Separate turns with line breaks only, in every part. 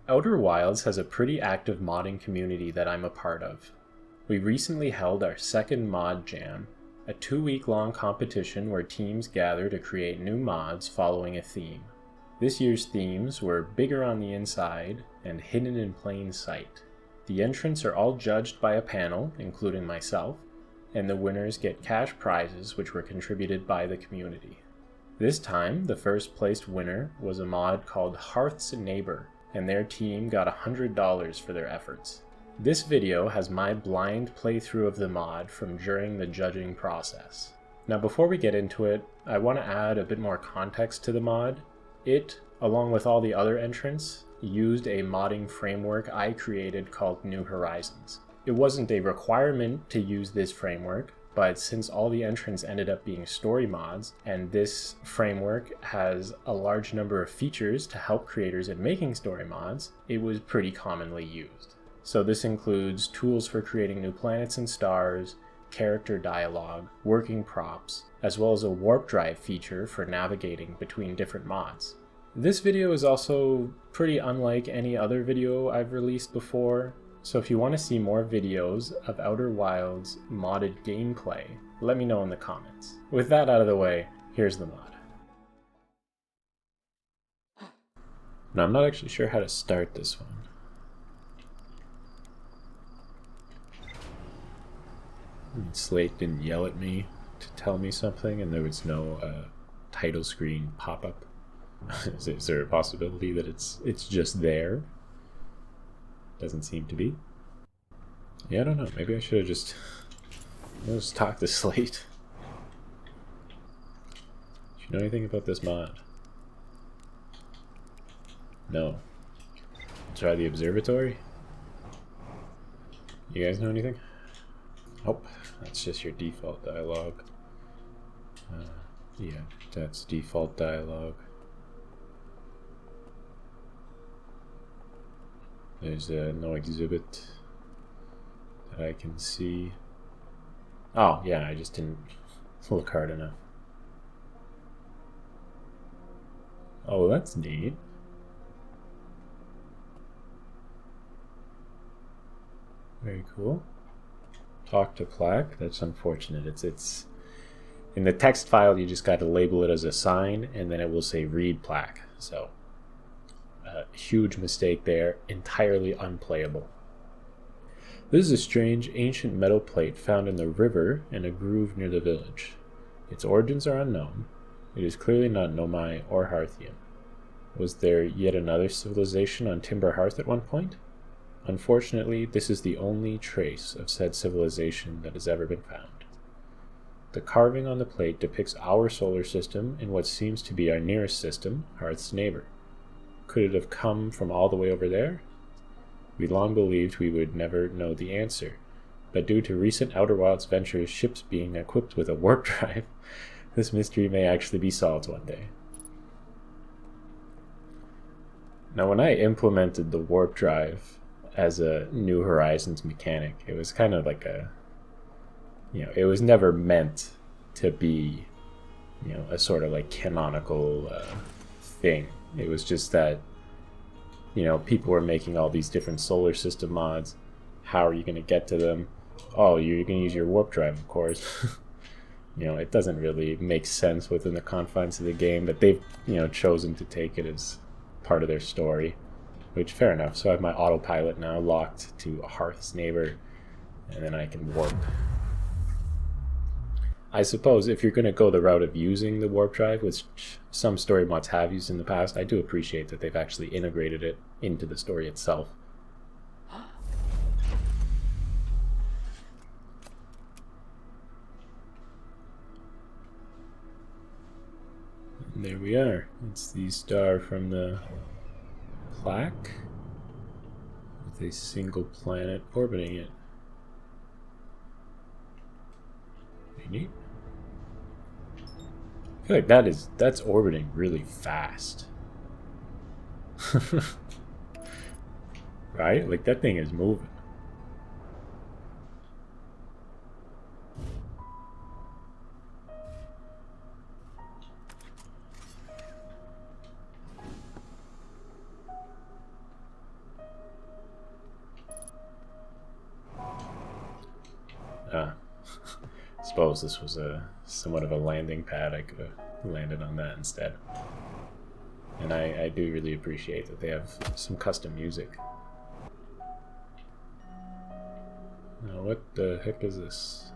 Outer Wilds has a pretty active modding community that I'm a part of. We recently held our second mod jam, a 2-week-long competition where teams gather to create new mods following a theme. This year's themes were bigger on the inside and hidden in plain sight. The entrants are all judged by a panel, including myself, and the winners get cash prizes which were contributed by the community. This time, the first placed winner was a mod called Hearth's Neighbour, and their team got $100 for their efforts. This video has my blind playthrough of the mod from during the judging process. Now before we get into it, I want to add a bit more context to the mod. It, along with all the other entrants, used a modding framework I created called New Horizons. It wasn't a requirement to use this framework, but since all the entrants ended up being story mods, and this framework has a large number of features to help creators in making story mods, it was pretty commonly used. So this includes tools for creating new planets and stars, character dialogue, working props, as well as a warp drive feature for navigating between different mods. This video is also pretty unlike any other video I've released before. So if you want to see more videos of Outer Wilds modded gameplay, let me know in the comments. With that out of the way, here's the mod. Now I'm not actually sure how to start this one. Slate didn't yell at me to tell me something, and there was no title screen pop-up. Is there a possibility that it's just there? Doesn't seem to be. Yeah, I don't know. Maybe I should have just talked to Slate. Do you know anything about this mod? No. Try the observatory? You guys know anything? Oh, that's just your default dialogue. Yeah, that's default dialogue. There's no exhibit that I can see. Oh, yeah, I just didn't look hard enough. Oh, that's neat. Very cool. Talk to plaque. That's unfortunate. It's in the text file. You just got to label it as a sign, and then it will say read plaque. So. Huge mistake there, entirely unplayable. This is a strange ancient metal plate found in the river in a groove near the village. Its origins are unknown. It is clearly not Nomai or Hearthian. Was there yet another civilization on Timber Hearth at one point? Unfortunately, this is the only trace of said civilization that has ever been found. The carving on the plate depicts our solar system in what seems to be our nearest system, Hearth's neighbor. Could it have come from all the way over there? We long believed we would never know the answer, but due to recent Outer Wilds ventures ships being equipped with a warp drive, this mystery may actually be solved one day. Now, when I implemented the warp drive as a New Horizons mechanic, it was kind of like it was never meant to be, a sort of like canonical thing. It was just that, people were making all these different solar system mods. How are you going to get to them? Oh, you're going to use your warp drive, of course. It doesn't really make sense within the confines of the game, but they've, chosen to take it as part of their story, which fair enough. So I have my autopilot now locked to Hearth's neighbor, and then I can warp. I suppose if you're going to go the route of using the warp drive, which some story mods have used in the past, I do appreciate that they've actually integrated it into the story itself. And there we are. It's the star from the plaque with a single planet orbiting it. Pretty neat. I feel like that's orbiting really fast. Right? Like that thing is moving. Ah, suppose this was a somewhat of a landing pad. I could have landed on that instead. And I do really appreciate that they have some custom music. Now, what the heck is this?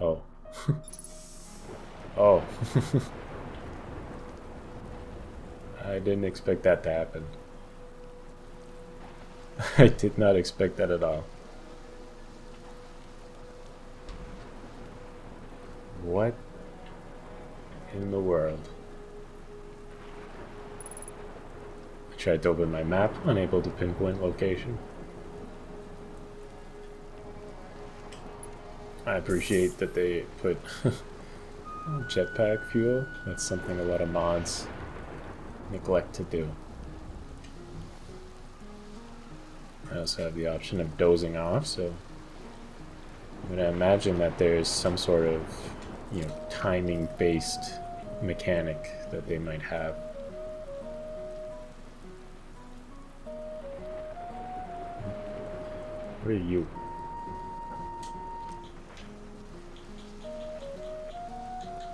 Oh. Oh. I didn't expect that to happen. I did not expect that at all. What in the world? I tried to open my map, unable to pinpoint location. I appreciate that they put jetpack fuel. That's something a lot of mods neglect to do. I also have the option of dozing off, so I'm going to imagine that there's some sort of, timing-based mechanic that they might have. Where are you?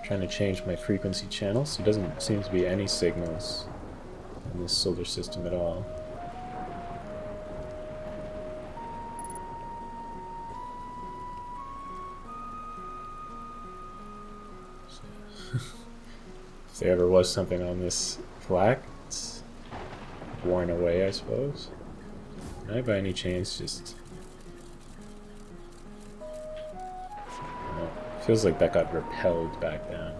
Trying to change my frequency channels. There doesn't seem to be any signals in this solar system at all. If there ever was something on this plaque, it's worn away, I suppose. Can I by any chance just... Feels like that got repelled back down.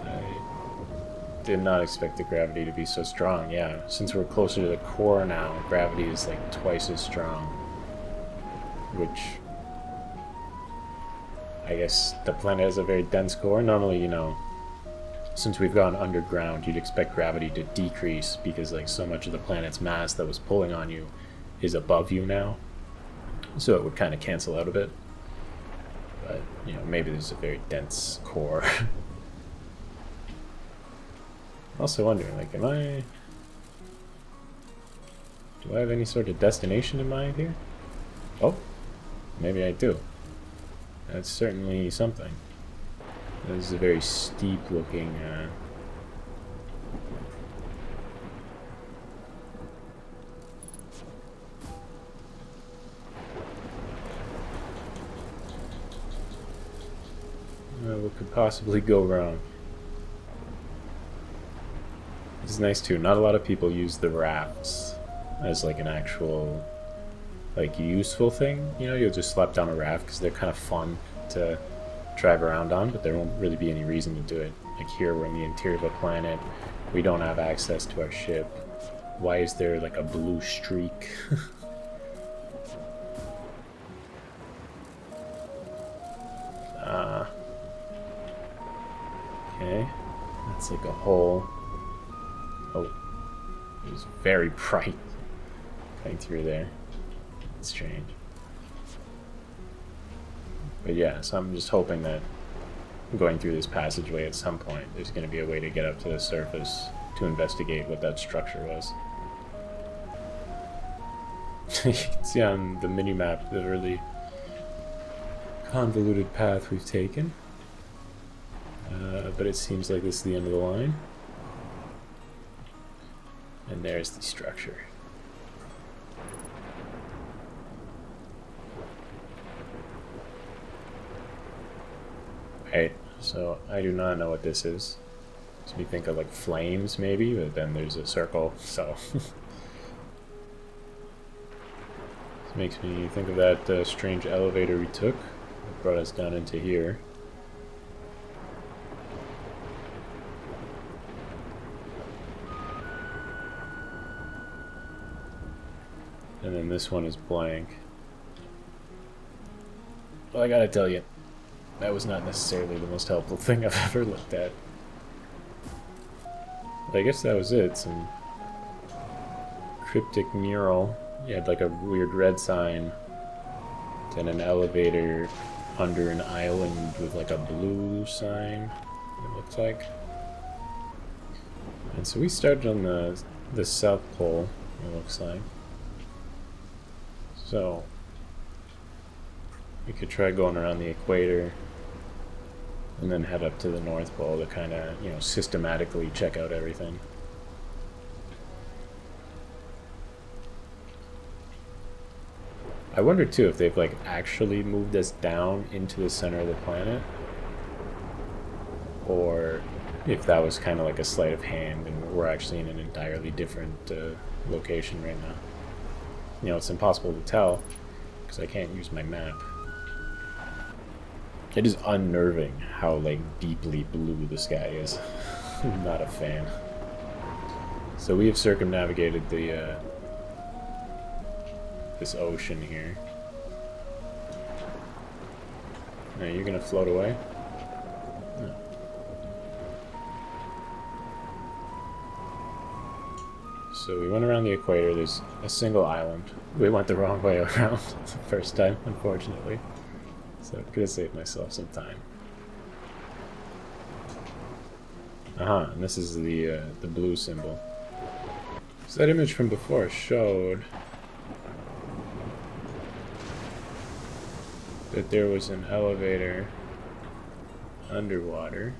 I did not expect the gravity to be so strong. Yeah, since we're closer to the core now, gravity is like twice as strong. Which... I guess the planet has a very dense core. Normally, since we've gone underground, you'd expect gravity to decrease because like so much of the planet's mass that was pulling on you is above you now, so it would kind of cancel out a bit. But maybe there's a very dense core. Also wondering, like, do I have any sort of destination in mind here? Oh, maybe I do. That's certainly something. This is a very steep looking what could possibly go wrong? It's nice too. Not a lot of people use the rafts as like an actual useful thing. You'll just slap down a raft because they're kind of fun to drive around on, but there won't really be any reason to do it. Like here, we're in the interior of a planet. We don't have access to our ship. Why is there like a blue streak? Okay, that's like a hole. Oh, it was very bright coming through there. It's strange. But yeah, so I'm just hoping that going through this passageway at some point, there's going to be a way to get up to the surface to investigate what that structure was. You can see on the mini-map the really convoluted path we've taken. But it seems like this is the end of the line. And there's the structure. Right, so I do not know what this is. Makes me think of like flames maybe, but then there's a circle, so... This makes me think of that strange elevator we took. It brought us down into here. And then this one is blank. Well, I gotta tell you, that was not necessarily the most helpful thing I've ever looked at. But I guess that was it. Some cryptic mural. You had like a weird red sign. Then an elevator under an island with like a blue sign, it looks like. And so we started on the South Pole, it looks like. So we could try going around the equator and then head up to the North Pole to kind of, you know, systematically check out everything. I wonder too if they've like actually moved us down into the center of the planet, or if that was kind of like a sleight of hand and we're actually in an entirely different location right now. You know, it's impossible to tell because I can't use my map. It is unnerving how like deeply blue the sky is. I'm not a fan. So we have circumnavigated the this ocean here. Now you're gonna float away? No. So we went around the equator. There's a single island. We went the wrong way around the first time, unfortunately. So I could have saved myself some time. And this is the blue symbol. So that image from before showed that there was an elevator underwater.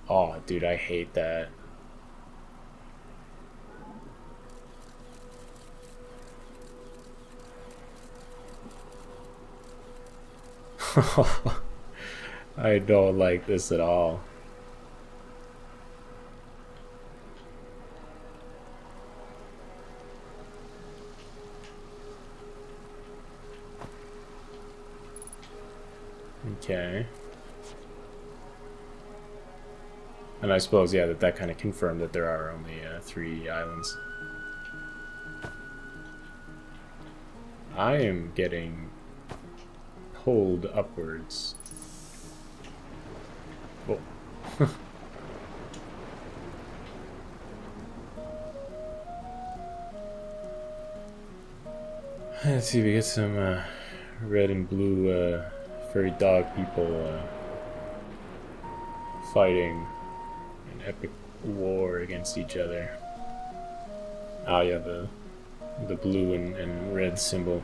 Oh, dude, I hate that. I don't like this at all. Okay. And I suppose, yeah, that kind of confirmed that there are only 3 islands. I am getting pulled upwards. Oh. Let's see, we get some red and blue furry dog people fighting an epic war against each other. Oh yeah, the blue and red symbol.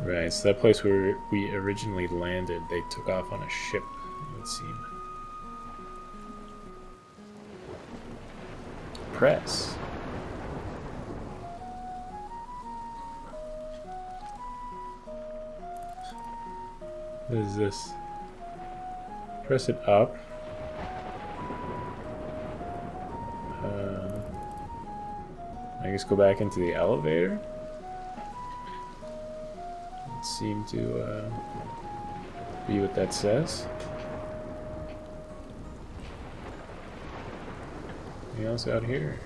Right, so that place where we originally landed, they took off on a ship, it would seem. Press. What is this? Press it up. I guess go back into the elevator. It seemed to be what that says. Anything else out here?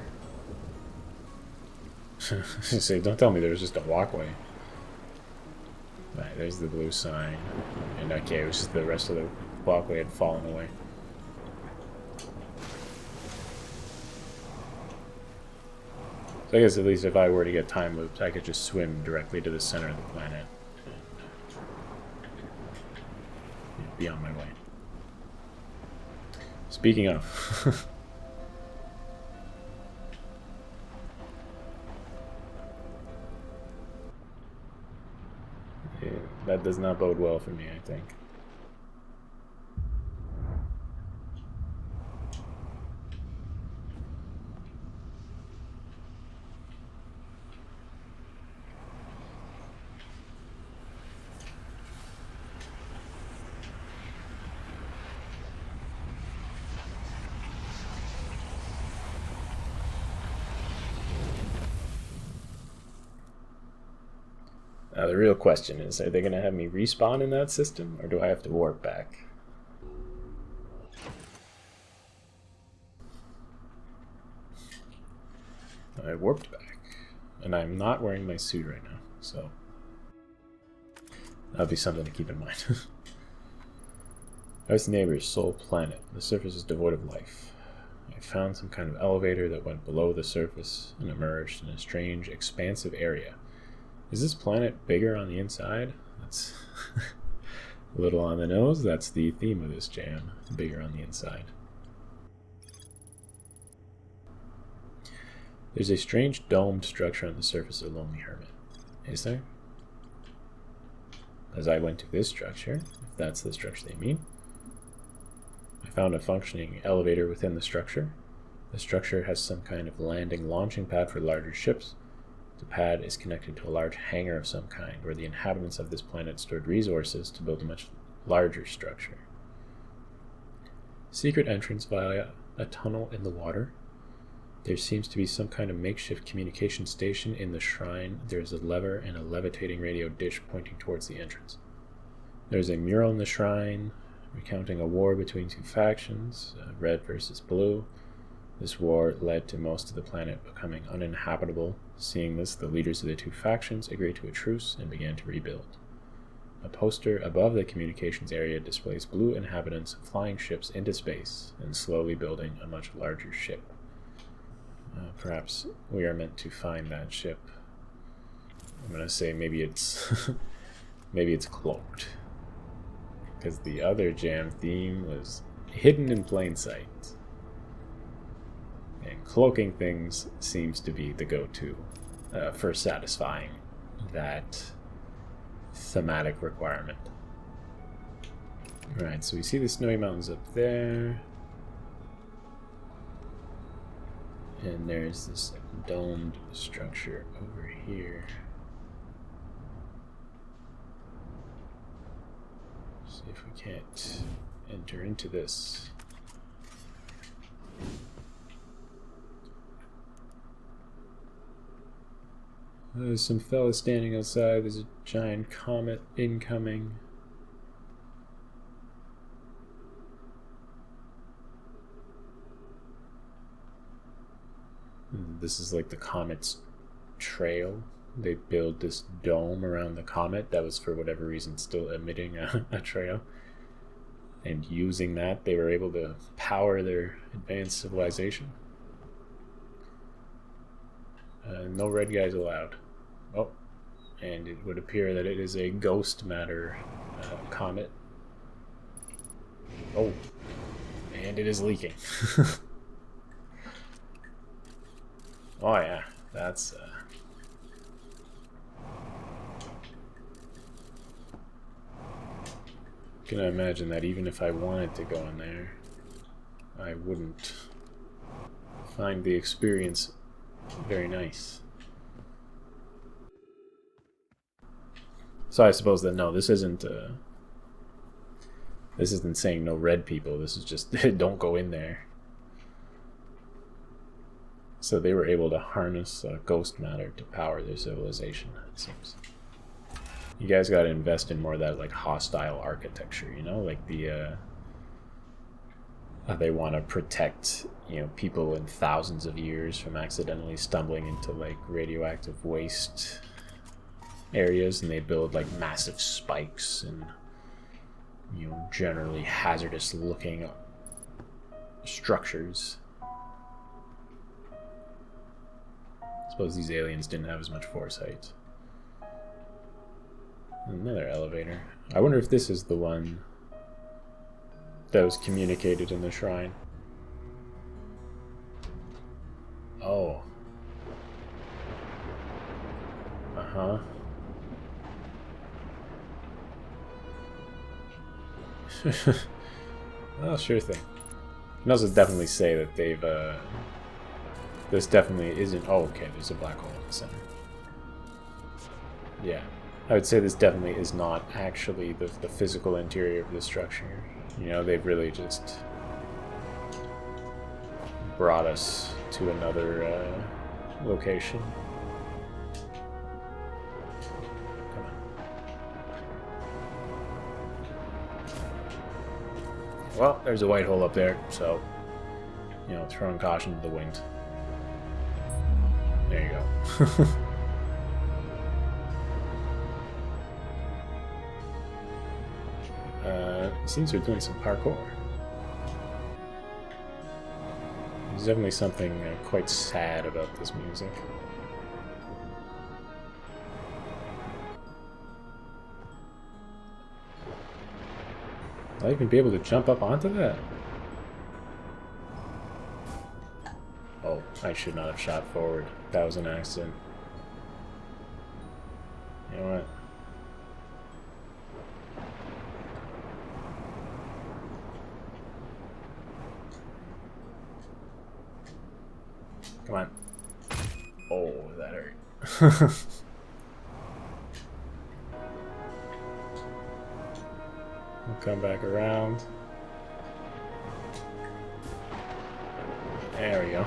Say, don't tell me there's just a walkway. Right, there's the blue sign. And okay, it was just the rest of the walkway had fallen away. So I guess at least if I were to get time looped, I could just swim directly to the center of the planet and be on my way. Speaking of... yeah, that does not bode well for me, I think. Now the real question is, are they going to have me respawn in that system, or do I have to warp back? I warped back, and I'm not wearing my suit right now, so that'll be something to keep in mind. Hearth's neighbor's sole planet. The surface is devoid of life. I found some kind of elevator that went below the surface and emerged in a strange, expansive area. Is this planet bigger on the inside? That's a little on the nose. That's the theme of this jam. Bigger on the inside. There's a strange domed structure on the surface of Lonely Hermit. Is there? As I went to this structure, if that's the structure they mean, I found a functioning elevator within the structure. The structure has some kind of landing launching pad for larger ships. The pad is connected to a large hangar of some kind, where the inhabitants of this planet stored resources to build a much larger structure. Secret entrance via a tunnel in the water. There seems to be some kind of makeshift communication station in the shrine. There is a lever and a levitating radio dish pointing towards the entrance. There's a mural in the shrine recounting a war between two factions, red versus blue. This war led to most of the planet becoming uninhabitable. Seeing this, the leaders of the two factions agreed to a truce and began to rebuild. A poster above the communications area displays blue inhabitants flying ships into space and slowly building a much larger ship. Perhaps we are meant to find that ship. I'm gonna say maybe it's maybe it's cloaked, because the other jam theme was hidden in plain sight, and cloaking things seems to be the go-to for satisfying that thematic requirement. Alright, so we see the snowy mountains up there. And there's this domed structure over here. See if we can't enter into this. There's some fellas standing outside. There's a giant comet incoming. This is like the comet's trail. They build this dome around the comet that was, for whatever reason, still emitting a trail. And using that, they were able to power their advanced civilization. No red guys allowed. Oh, and it would appear that it is a ghost matter comet. Oh, and it is leaking. Oh yeah, that's gonna imagine that even if I wanted to go in there, I wouldn't find the experience very nice. So I suppose that no, this isn't saying no red people. This is just don't go in there. So they were able to harness ghost matter to power their civilization, it seems. You guys got to invest in more of that like hostile architecture, you know, like the they want to protect, you know, people in thousands of years from accidentally stumbling into like radioactive waste areas, and they build like massive spikes and, you know, generally hazardous looking structures. I suppose these aliens didn't have as much foresight. Another elevator. I wonder if this is the one that was communicated in the shrine. Oh. Uh-huh. Well, sure thing. You can also definitely say that they've, this definitely isn't... Oh, okay, there's a black hole in the center. Yeah. I would say this definitely is not actually the physical interior of the structure. You know, they've really just brought us to another location. Come on. Well, there's a white hole up there, so, you know, throwing caution to the wind. There you go. It seems we're doing some parkour. There's definitely something quite sad about this music. Will I even be able to jump up onto that? Oh, I should not have shot forward. That was an accident. You know what? Come on. Oh, that hurt. We'll come back around. There we go.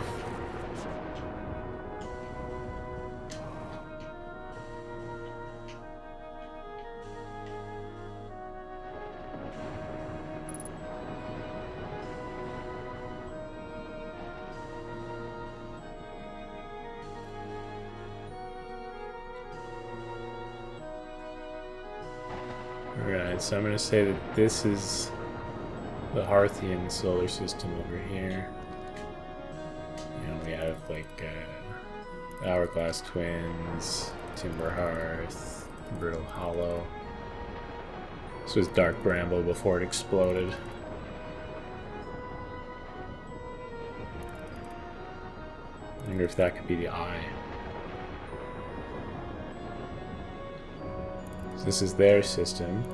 Alright, so I'm going to say that this is the Hearthian solar system over here. You know, we have like Hourglass Twins, Timber Hearth, Brittle Hollow. This was Dark Bramble before it exploded. I wonder if that could be the eye. So this is their system.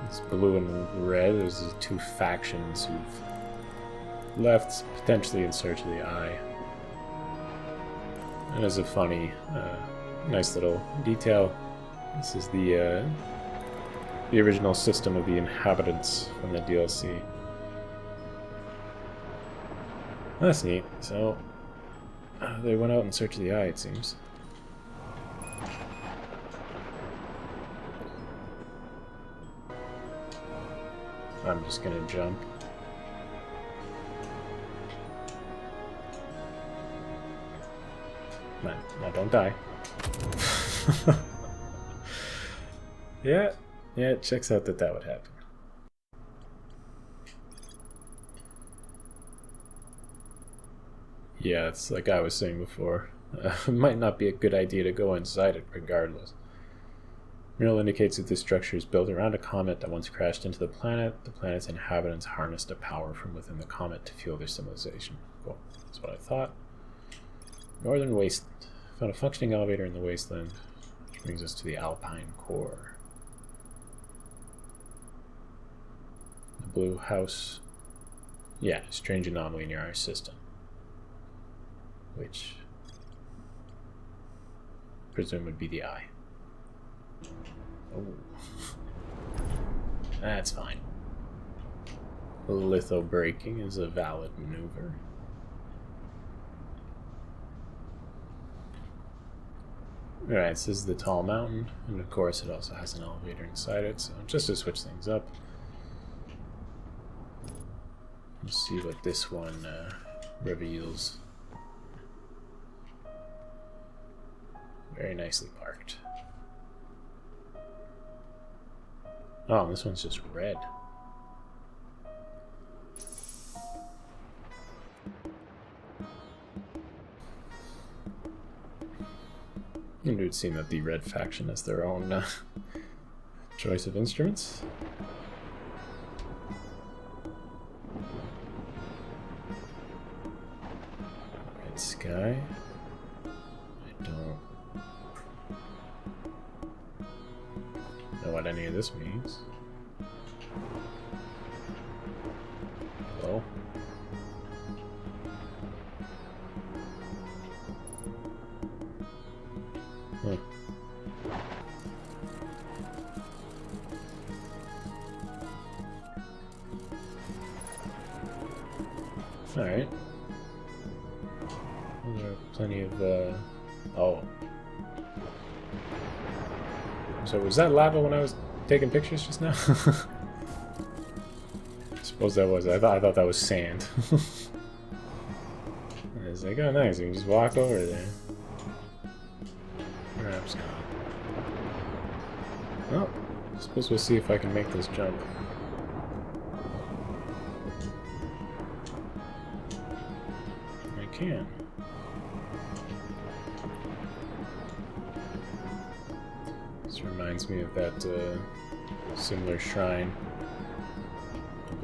It's blue and red. There's the two factions who've left, potentially in search of the eye. And as a funny, nice little detail, this is the original system of the inhabitants from the DLC. That's neat. So they went out in search of the eye, it seems. I'm just gonna jump. Man, now don't die. Yeah, it checks out that would happen. Yeah, it's like I was saying before. It might not be a good idea to go inside it regardless. Mural indicates that this structure is built around a comet that once crashed into the planet. The planet's inhabitants harnessed a power from within the comet to fuel their civilization. Cool. That's what I thought. Northern Wasteland. Found a functioning elevator in the wasteland, which brings us to the Alpine Core. The blue house. Yeah, strange anomaly near our system. Which I presume would be the eye. Oh. That's fine. Litho breaking is a valid maneuver. Alright, so this is the tall mountain, and of course it also has an elevator inside it, so just to switch things up. Let's see what this one reveals. Very nicely parked. Oh, this one's just red. It would seem that the red faction has their own choice of instruments. Red sky. I don't know what any of this means. Hello? Huh. Alright. There are plenty of, oh. So was that lava when I was taking pictures just now? I suppose that was. I thought that was sand. I was like, oh nice, you can just walk over there. Perhaps not. Oh, I suppose we'll see if I can make this jump. I can. This reminds me of that similar shrine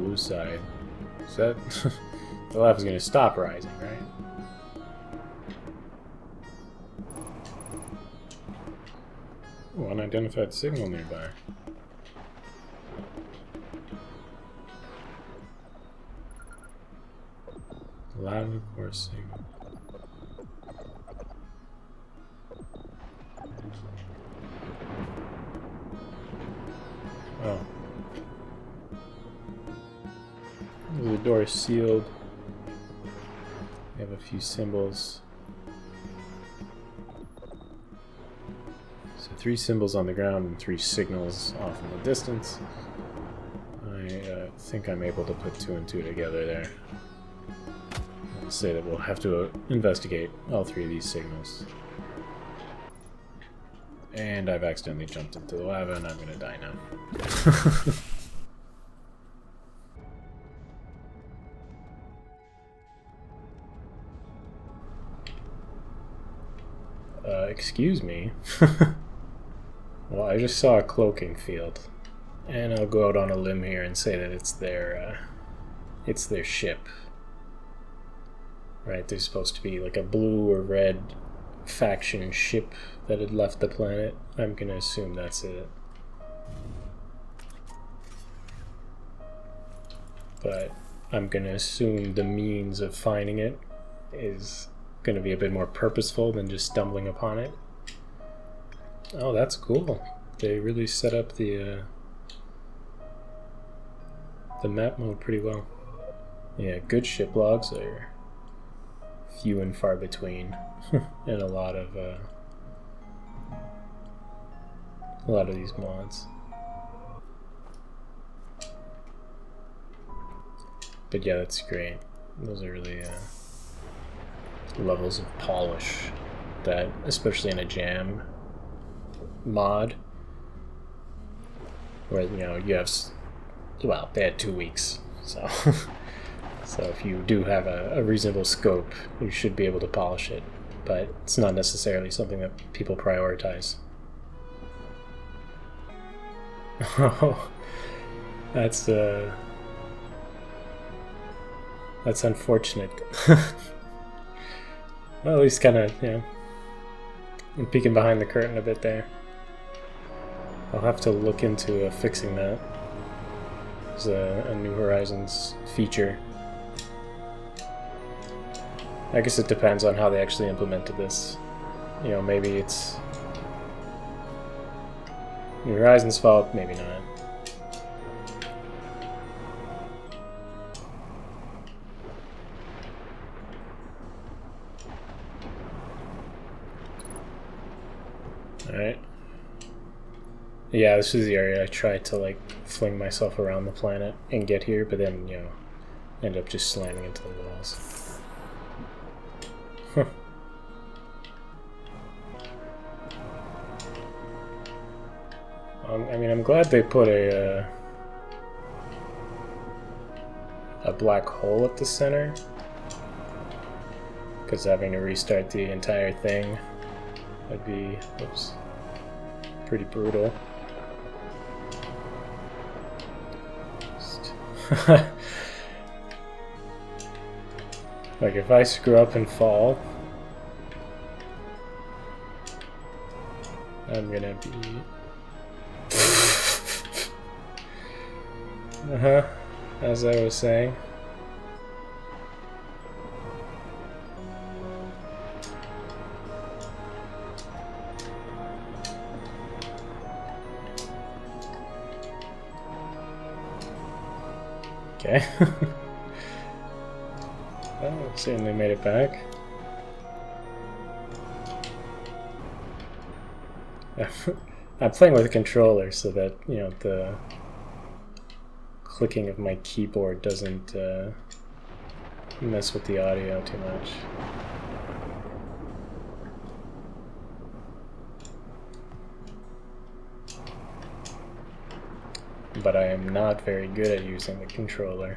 blue side. Is that... the lava's gonna stop rising, right? Oh, unidentified signal nearby. Lava coursing. Oh. The door is sealed. We have a few symbols. So 3 symbols on the ground and 3 signals off in the distance. I think I'm able to put 2 and 2 together there. I'll say that we'll have to investigate all 3 of these signals. And I've accidentally jumped into the lava and I'm gonna die now. Excuse me. Well, I just saw a cloaking field. And I'll go out on a limb here and say that it's their ship. Right, there's supposed to be like a blue or red faction ship that had left the planet. I'm gonna assume that's it. But I'm gonna assume the means of finding it is gonna be a bit more purposeful than just stumbling upon it. Oh, that's cool. They really set up the map mode pretty well. Yeah, good ship logs are few and far between, and a lot of these mods. But yeah, that's great. Those are really levels of polish that, especially in a jam mod, where you have, well, they had 2 weeks, so so if you do have a reasonable scope, you should be able to polish it, but it's not necessarily something that people prioritize. Oh, that's unfortunate. Well, at least kind of, I'm peeking behind the curtain a bit there. I'll have to look into fixing that. There's a New Horizons feature. I guess it depends on how they actually implemented this. Maybe it's New Horizons' fault, maybe not. Alright. Yeah, this is the area I tried to fling myself around the planet and get here, but then, end up just slamming into the walls. Huh. I mean, I'm glad they put a black hole at the center, because having to restart the entire thing would be, pretty brutal. Like, if I screw up and fall, I'm gonna be... as I was saying. Okay. Well, certainly made it back. I'm playing with a controller so that, the clicking of my keyboard doesn't mess with the audio too much. But I am not very good at using the controller.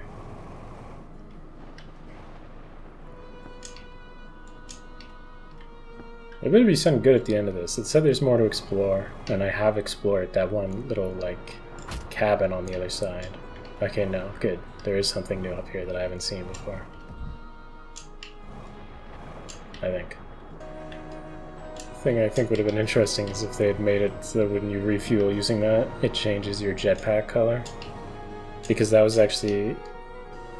There better be something good at the end of this. It said there's more to explore, and I have explored that one little, cabin on the other side. Okay, no, good. There is something new up here that I haven't seen before. I think. The thing I think would have been interesting is if they had made it so when you refuel using that, it changes your jetpack color. Because that was actually...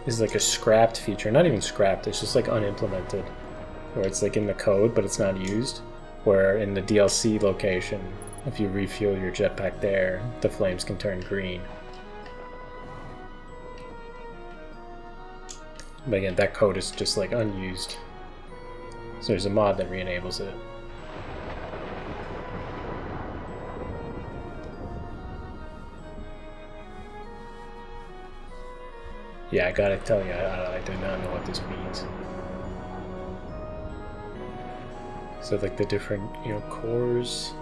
is like a scrapped feature. Not even scrapped, it's just like unimplemented. Where it's like in the code, but it's not used. Where in the DLC location, if you refuel your jetpack there, the flames can turn green. But again, that code is just like unused. So there's a mod that re-enables it. Yeah, I gotta tell you, I do not know what this means. So like the different, cores.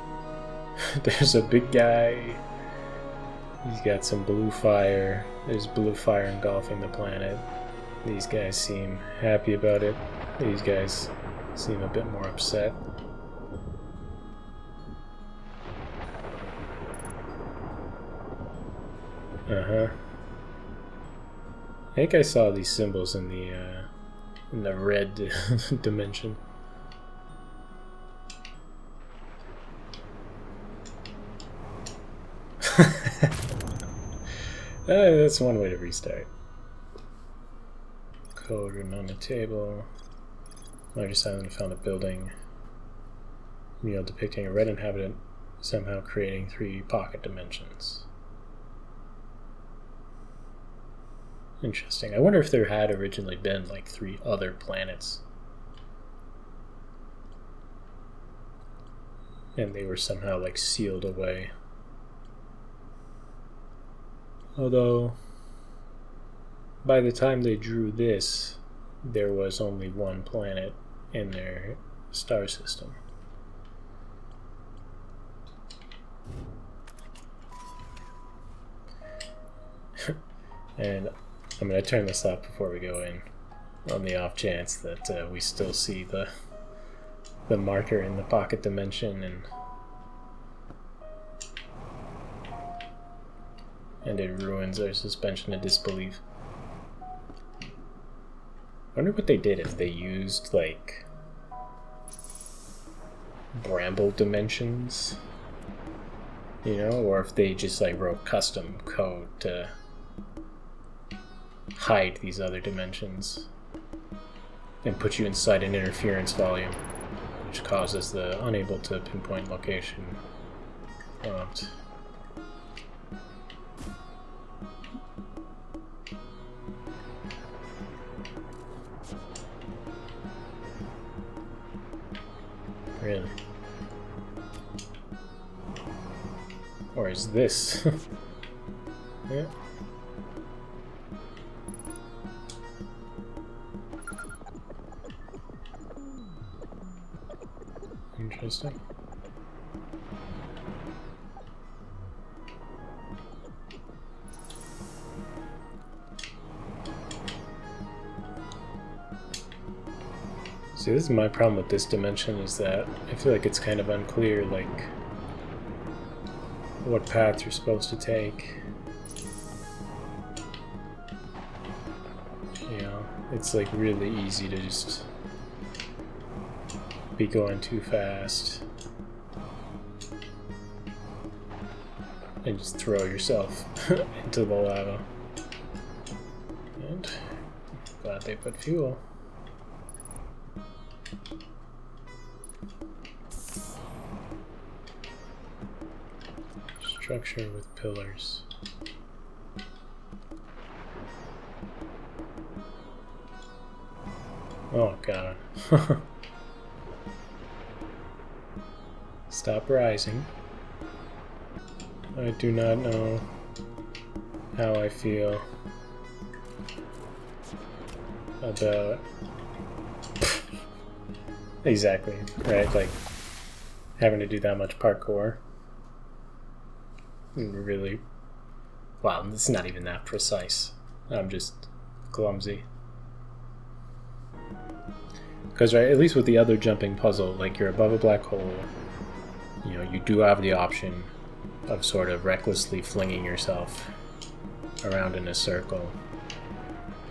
There's a big guy. He's got some blue fire. There's blue fire engulfing the planet. These guys seem happy about it. These guys seem a bit more upset. Uh-huh. I think I saw these symbols in the red dimension. That's one way to restart. Code written on the table. Largest island found a building. Mural depicting a red inhabitant somehow creating 3 pocket dimensions. Interesting. I wonder if there had originally been like 3 other planets. And they were somehow like sealed away. Although, by the time they drew this, there was only 1 planet in their star system. And I'm going to turn this off before we go in, on the off chance that we still see the marker in the pocket dimension and it ruins our suspension of disbelief. I wonder what they did if they used like bramble dimensions, or if they just like wrote custom code to hide these other dimensions and put you inside an interference volume, which causes the unable to pinpoint location prompt. Really? Or is this? Yeah. Interesting. See, this is my problem with this dimension, is that I feel like it's kind of unclear, like, what path you're supposed to take. It's like really easy to just be going too fast and just throw yourself into the lava. And glad they put fuel. Structure with pillars. Oh god. Stop rising. I do not know how I feel about exactly, right? Like having to do that much parkour. And really, wow, it's not even that precise. I'm just clumsy. Because, right, at least with the other jumping puzzle, like you're above a black hole, you do have the option of sort of recklessly flinging yourself around in a circle.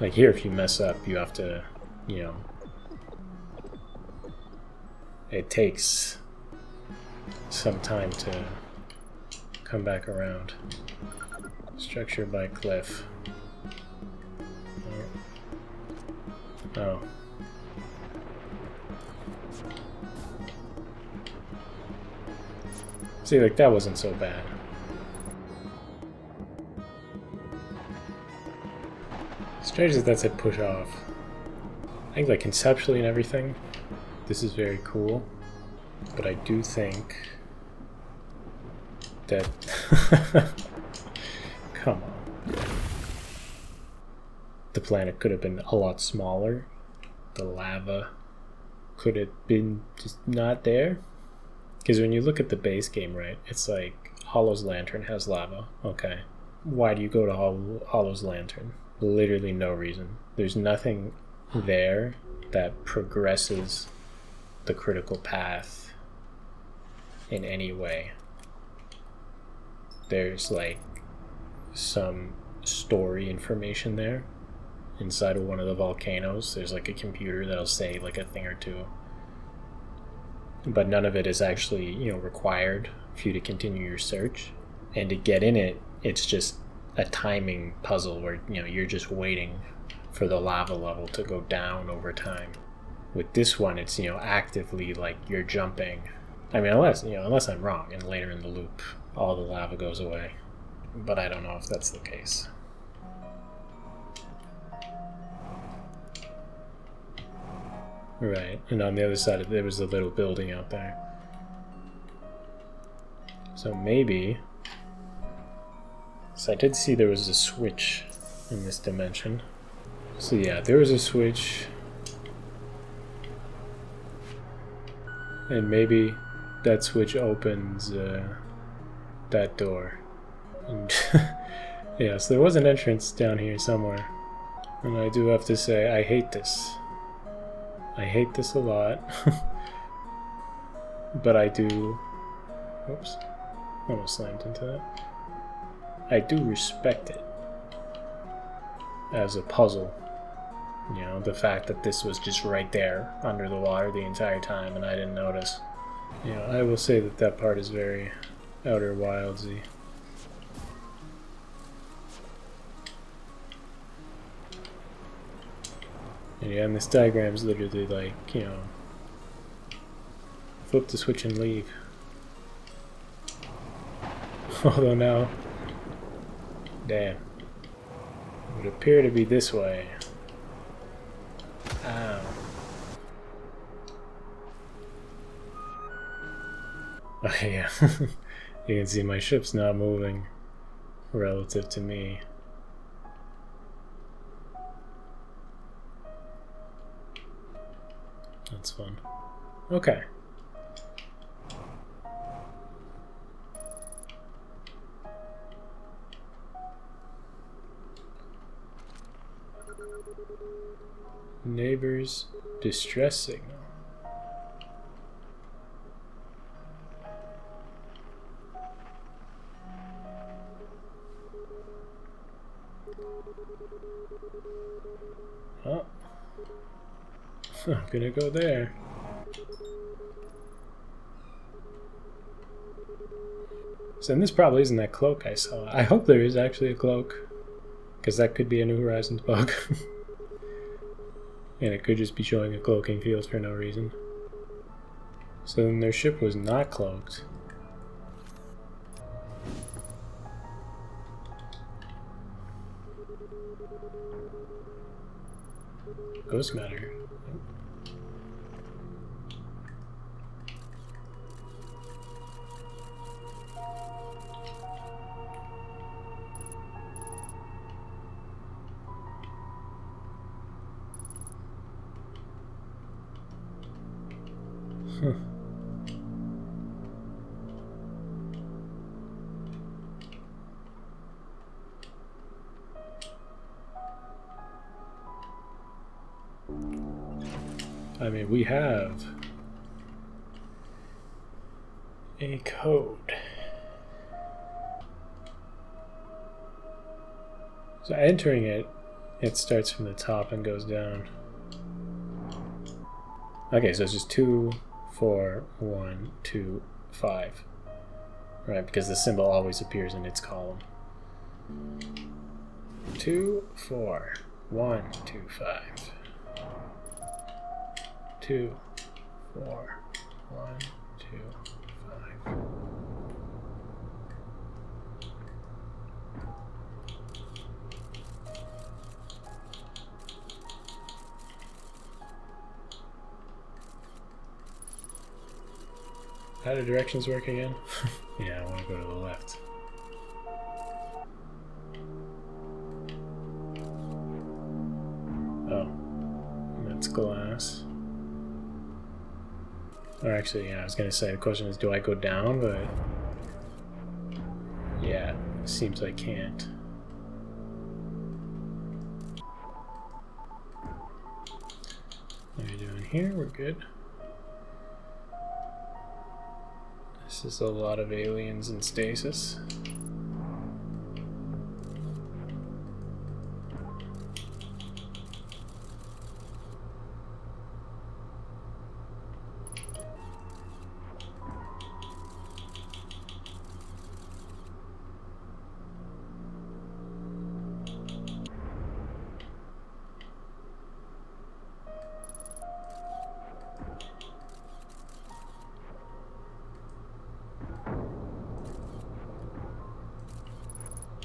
Like here, if you mess up, you have to, you know, it takes some time to come back around. Structure by cliff. Oh. See, like, that wasn't so bad. Strange that said push off. I think, like, conceptually and everything, this is very cool. But I do think that... Come on. The planet could have been a lot smaller. The lava could have been just not there. Because when you look at the base game, right, it's like Hollow's Lantern has lava. Okay. Why do you go to Hollow's Lantern? Literally no reason. There's nothing there that progresses the critical path in any way. There's like some story information there inside of one of the volcanoes. There's like a computer that'll say like a thing or two, but none of it is actually, you know, required for you to continue your search. And to get in it, it's just a timing puzzle where, you know, you're just waiting for the lava level to go down over time. With this one, it's, you know, actively like you're jumping. I mean, unless I'm wrong and later in the loop all the lava goes away, but I don't know if that's the case. Right, and on the other side there was a little building out there. So maybe... So I did see there was a switch in this dimension. So yeah, there was a switch. And maybe that switch opens that door. And yeah, so there was an entrance down here somewhere. And I do have to say, I hate this. I hate this a lot. But I do... Oops. Almost slammed into that. I do respect it as a puzzle. You know, the fact that this was just right there under the water the entire time and I didn't notice. You know, I will say that that part is very Outer Wildsy. And yeah, and this diagram is literally like, you know, flip the switch and leave. Although now, damn, it would appear to be this way. Ow. Okay, yeah. You can see my ship's not moving relative to me. That's fun. Okay. Neighbor's distress signal. Oh. I'm gonna go there. So and this probably isn't that cloak I saw. I hope there is actually a cloak, because that could be a New Horizons bug. And it could just be showing a cloaking field for no reason. So then their ship was not cloaked. Ghost matter. Huh. I mean, we have a code. So entering it, it starts from the top and goes down. Okay, so it's just 2, 4, 1, 2, 5. Right, because the symbol always appears in its column. 2, 4, 1, 2, 5. 2, 4, 1, 2, 5. How do directions work again? Yeah, I want to go to the left. Oh, that's glass. Or actually, yeah, I was gonna say the question is, do I go down? But yeah, it seems I can't. What are you doing here? We're good. This is a lot of aliens in stasis.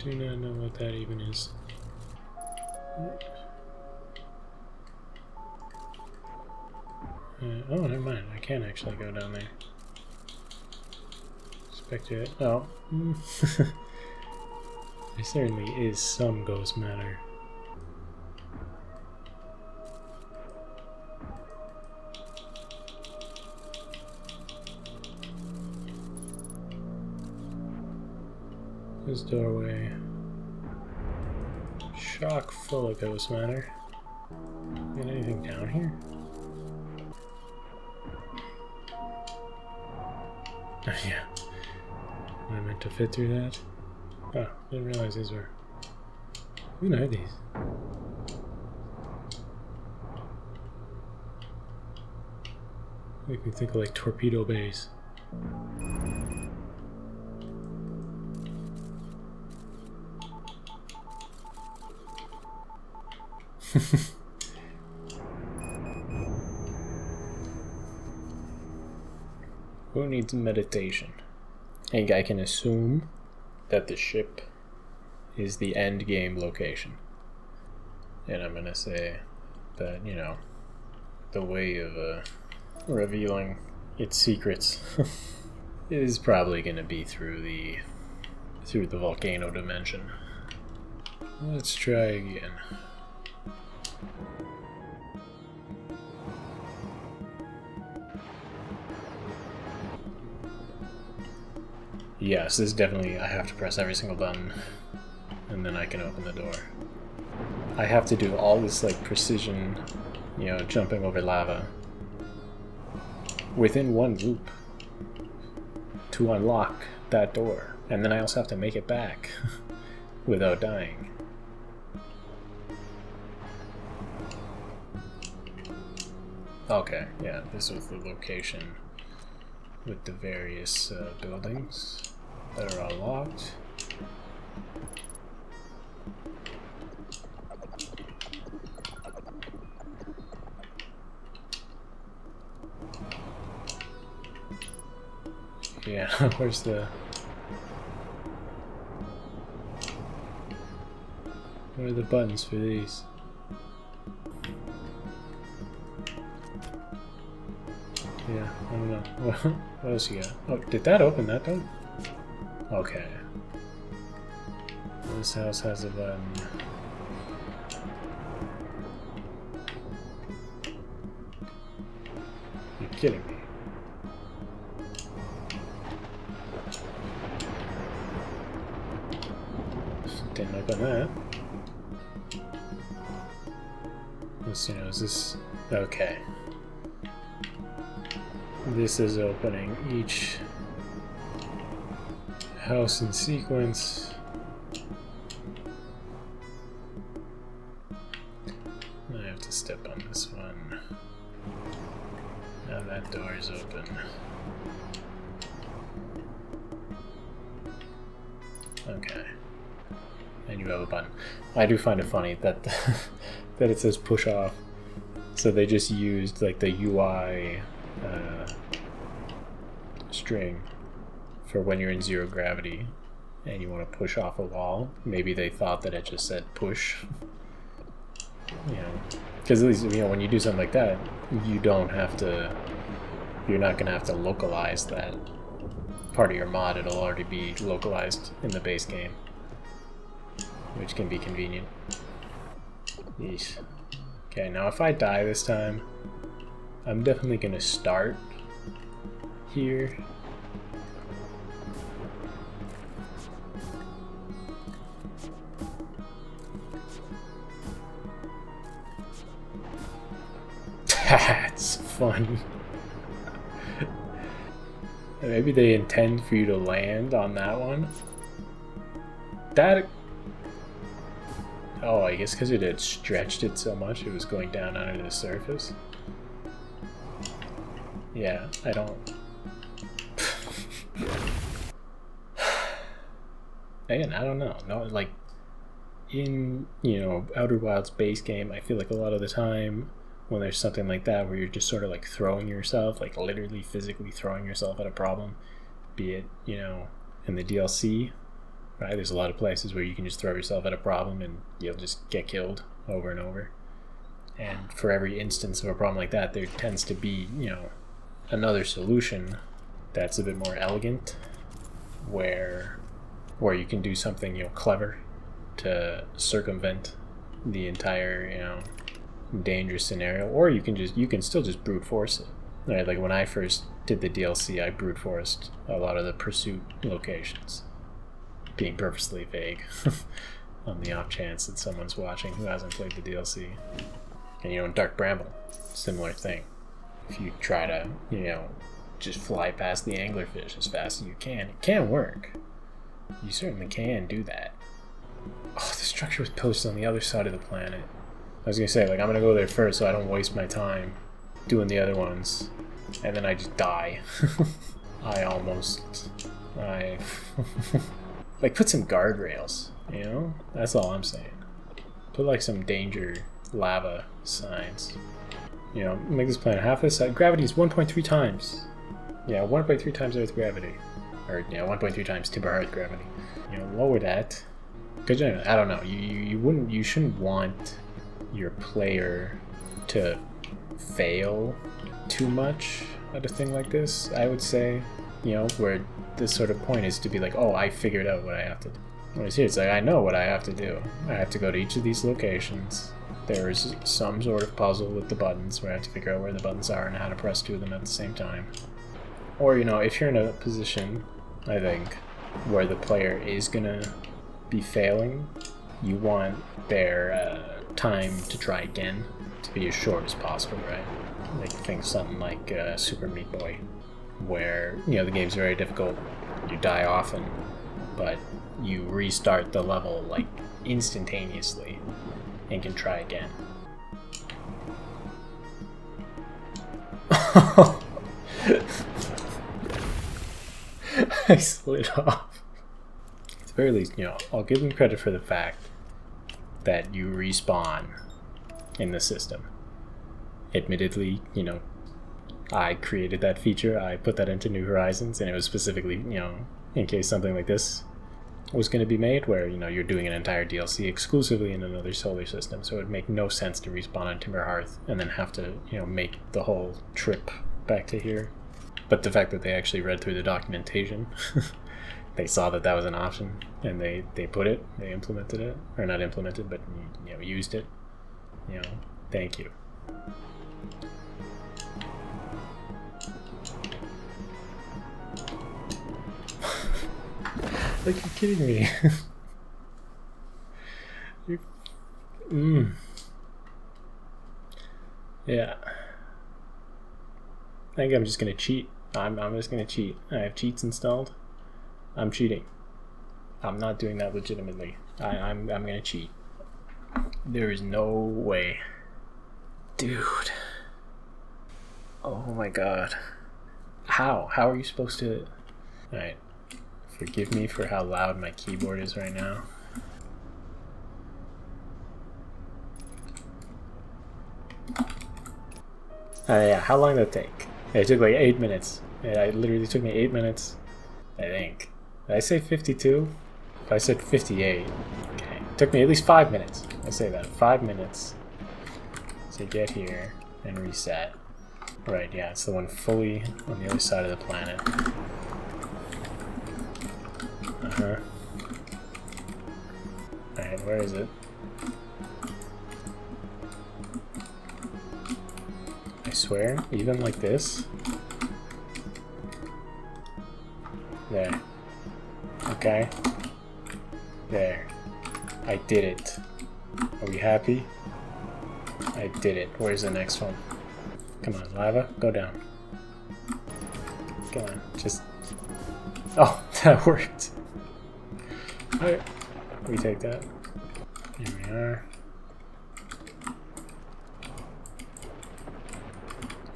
Do not know what that even is. Oh, never mind. I can actually go down there. Spectre. Oh. There certainly is some ghost matter. This doorway. Chock full of ghost matter. Got anything down here? Oh, yeah. Am I meant to fit through that? Oh, didn't realize these were. Who are these? Make me think of like torpedo bays. Who needs meditation? I think I can assume that the ship is the end game location. And I'm gonna say that, you know, the way of revealing its secrets is probably gonna be through the volcano dimension. Let's try again. Yes, this is definitely, I have to press every single button and then I can open the door. I have to do all this like precision, you know, jumping over lava within one loop to unlock that door. And then I also have to make it back without dying. Okay, yeah, this was the location with the various buildings that are all locked. Yeah, where's the... What are the buttons for these? Yeah, I don't know. What else you got? Oh, did that open that door? Okay. This house has a button. You're kidding me. Didn't open that. Let's, you know, is this... Okay. This is opening each house in sequence. That door's open. Okay. And you have a button. I do find it funny that that it says push off. So they just used like the UI string for when you're in zero gravity and you want to push off a wall. Maybe they thought that it just said push. You know, because at least, you know, when you do something like that, you don't have to. You're not gonna have to localize that part of your mod. It'll already be localized in the base game, which can be convenient. Yeesh. Okay, now if I die this time, I'm definitely gonna start here. That's fun. Maybe they intend for you to land on that one. That... Oh, I guess because it had stretched it so much, it was going down under the surface. Yeah, I don't... Again, I don't know. No, like, in, you know, Outer Wilds base game, I feel like a lot of the time when there's something like that where you're just sort of like throwing yourself, like literally physically throwing yourself at a problem, be it, you know, in the DLC, right? There's a lot of places where you can just throw yourself at a problem and you'll just get killed over and over. And for every instance of a problem like that, there tends to be, you know, another solution that's a bit more elegant, where you can do something, you know, clever to circumvent the entire, you know, dangerous scenario, or you can still just brute force it. Right, like when I first did the DLC, I brute forced a lot of the pursuit locations, being purposely vague on the off chance that someone's watching who hasn't played the DLC. And you know, in Dark Bramble, similar thing. If you try to, you know, just fly past the anglerfish as fast as you can, it can work. You certainly can do that. Oh, the structure was posted on the other side of the planet. I was gonna say, like, I'm gonna go there first so I don't waste my time doing the other ones, and then I just die. Like, put some guardrails, you know? That's all I'm saying. Put, like, some danger lava signs. You know, make this planet half this size. Gravity is 1.3 times. Yeah, 1.3 times Earth gravity. Or, yeah, 1.3 times Timber Hearth gravity. You know, lower that. Because, you know, I don't know, you shouldn't want your player to fail too much at a thing like this, I would say. You know, where this sort of point is to be like, oh, I figured out what I have to do. Whereas here, it's like, I know what I have to do. I have to go to each of these locations. There is some sort of puzzle with the buttons where I have to figure out where the buttons are and how to press two of them at the same time. Or, you know, if you're in a position, I think, where the player is gonna be failing, you want their time to try again to be as short as possible, right? Like, think something like Super Meat Boy, where, you know, the game's very difficult, you die often, but you restart the level like instantaneously and can try again. I slid off. At the very least, you know, I'll give them credit for the fact that you respawn in the system. Admittedly, you know, I created that feature, I put that into New Horizons, and it was specifically, you know, in case something like this was going to be made, where, you know, you're doing an entire DLC exclusively in another solar system, so it would make no sense to respawn on Timber Hearth and then have to, you know, make the whole trip back to here. But the fact that they actually read through the documentation, they saw that that was an option, and they put it, they implemented it, or not implemented, but, you know, used it. You know, thank you. Like, you're kidding me. Yeah. I think I'm just gonna cheat. I'm just gonna cheat. I have cheats installed. I'm cheating. I'm not doing that legitimately. I'm gonna cheat. There is no way. Dude. Oh my god. How? How are you supposed to... Alright. Forgive me for how loud my keyboard is right now. Yeah, how long did it take? It took like 8 minutes. It literally took me 8 minutes, I think. Did I say 52? If I said 58, okay. It took me at least 5 minutes. I say that, 5 minutes to get here and reset. Right, yeah, it's the one fully on the other side of the planet. Uh-huh. Alright, where is it? I swear, even like this? There. Okay. There. I did it. Are we happy? I did it. Where's the next one? Come on, lava, go down. Come on, just... Oh, that worked. Alright, we take that. Here we are.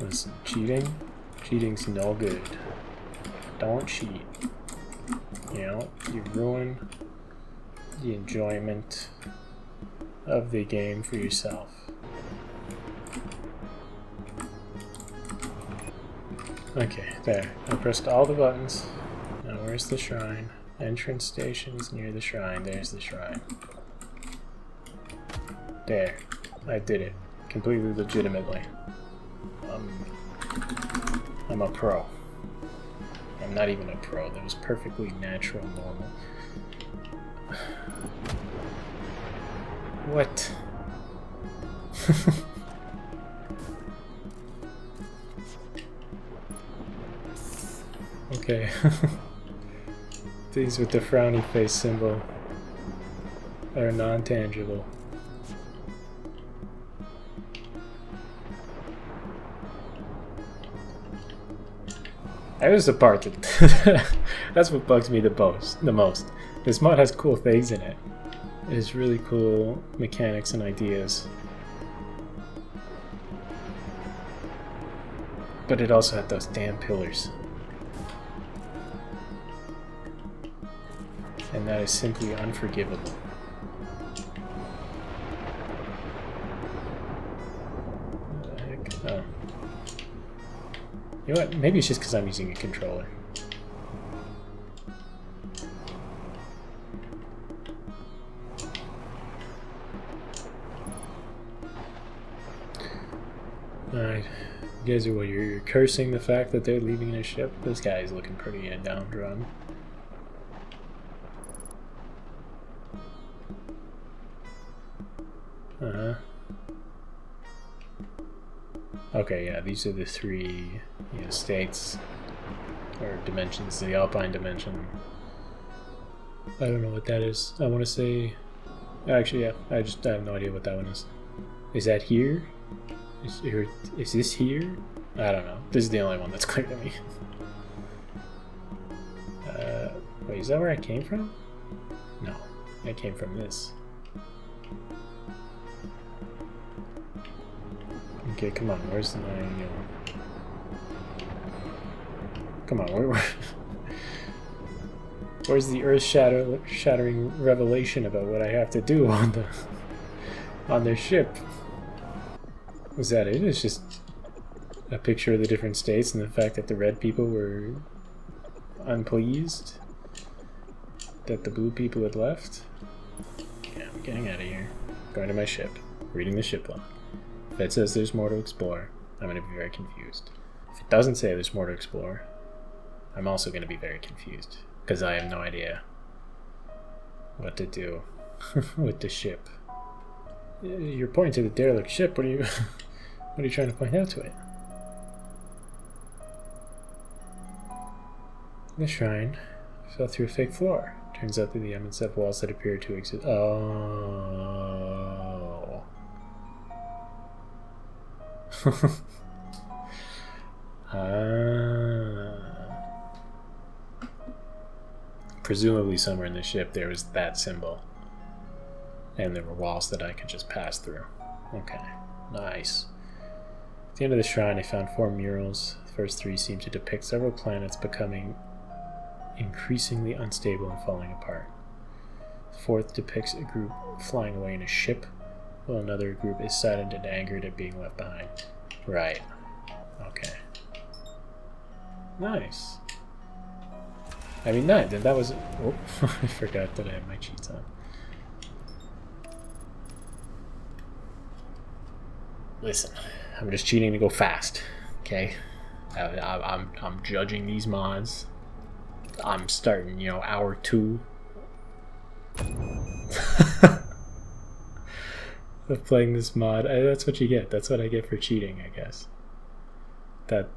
Listen, cheating? Cheating's no good. Don't cheat. You know, you ruin the enjoyment of the game for yourself. Okay, there. I pressed all the buttons. Now where's the shrine? Entrance station's near the shrine. There's the shrine. There. I did it. Completely legitimately. I'm a pro. I'm not even a pro. That was perfectly natural, normal. What? Okay. These with the frowny face symbol are non-tangible. That was the part that that's what bugs me the most. This mod has cool things in it. It has really cool mechanics and ideas. But it also had those damn pillars. And that is simply unforgivable. What the heck? Oh. You know what? Maybe it's just because I'm using a controller. Alright. You guys are what? You're cursing the fact that they're leaving a ship? This guy is looking pretty downtrodden. Uh-huh. Okay, yeah, these are the three states or dimensions, the Alpine dimension. I don't know what that is. I want to say... Actually, yeah, I have no idea what that one is. Is that here? Is this here? I don't know. This is the only one that's clear to me. Wait, is that where I came from? No, I came from this. Okay, come on, where's the... Come on, where's the earth-shattering revelation about what I have to do on their ship? Was that it? It's just a picture of the different states and the fact that the red people were unpleased that the blue people had left? Yeah, I'm getting out of here. Going to my ship. Reading the ship log. If it says there's more to explore, I'm going to be very confused. If it doesn't say there's more to explore, I'm also going to be very confused, because I have no idea what to do with the ship. You're pointing to the derelict ship. What are you trying to point out to it? The shrine fell through a fake floor. Turns out that the elements have walls that appear to exist. Oh. Presumably somewhere in the ship there was that symbol. And there were walls that I could just pass through. Okay, nice. the end of the shrine, I found 4 murals. The first 3 seem to depict several planets becoming increasingly unstable and falling apart. The 4th depicts a group flying away in a ship, while another group is saddened and angered at being left behind. Right. Okay. Nice. I mean, that was... Oh, I forgot that I had my cheats on. Listen, I'm just cheating to go fast, okay? I'm judging these mods. I'm starting, you know, hour 2 of playing this mod. That's what you get. That's what I get for cheating, I guess. That...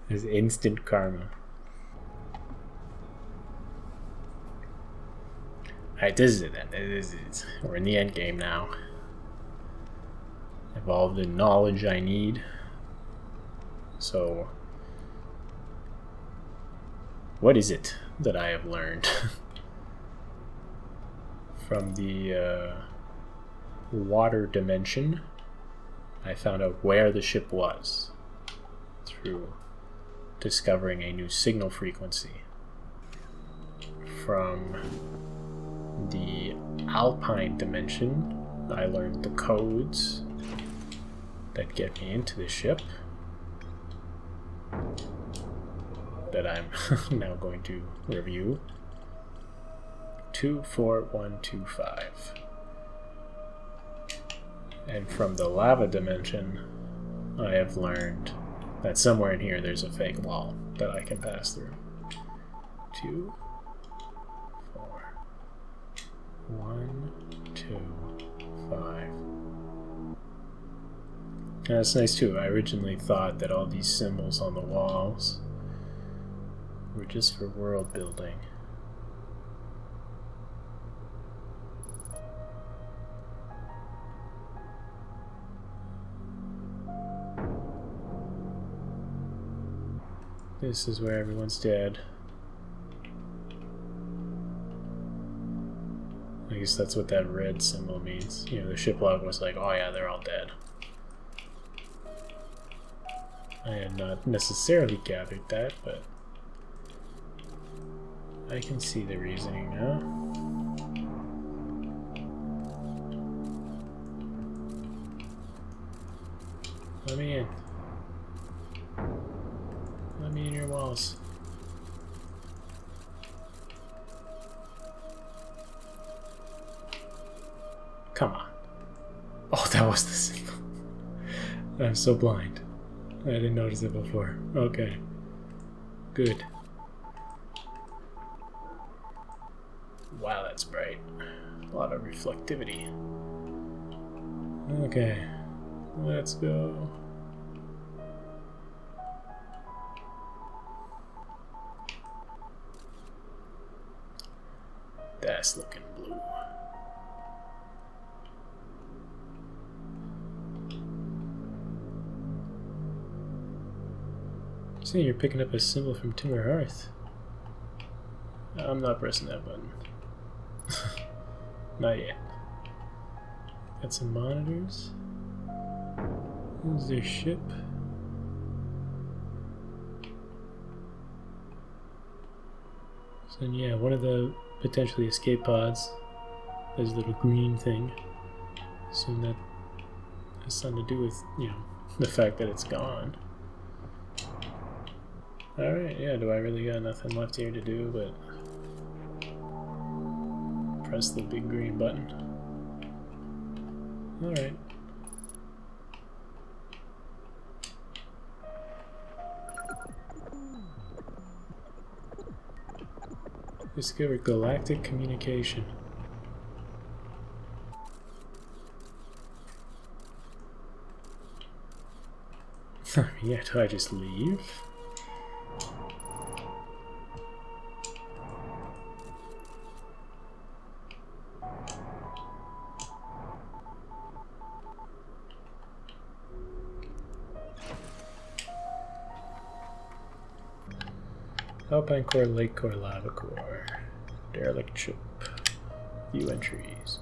There's instant karma. Alright, this is it. We're in the end game now. I've all the knowledge I need. So, what is it that I have learned from the water dimension? I found out where the ship was through discovering a new signal frequency. From the Alpine dimension, I learned the codes that get me into the ship that I'm now going to review. 24125. And from the lava dimension, I have learned that somewhere in here there's a fake wall that I can pass through. 2, 4, 1, 2, 5. And that's nice too. I originally thought that all these symbols on the walls were just for world building. This is where everyone's dead. I guess that's what that red symbol means. You know, the ship log was like, oh yeah, they're all dead. I had not necessarily gathered that, but I can see the reasoning now. Let me in. Let me in your walls. Come on. Oh, that was the symbol. I'm so blind. I didn't notice it before. Okay. Good. Wow, that's bright. A lot of reflectivity. Okay. Let's go. That's looking blue. See, you're picking up a symbol from Hearth. I'm not pressing that button. Not yet. Got some monitors. There's their ship. So yeah, one of the potentially escape pods. There's a little green thing. Assume that has something to do with, you know, the fact that it's gone. Alright, yeah, do I really got nothing left here to do but press the big green button? Alright. Discover galactic communication. Yeah, do I just leave? Alpine core, lake core, lava core, derelict ship, view entries.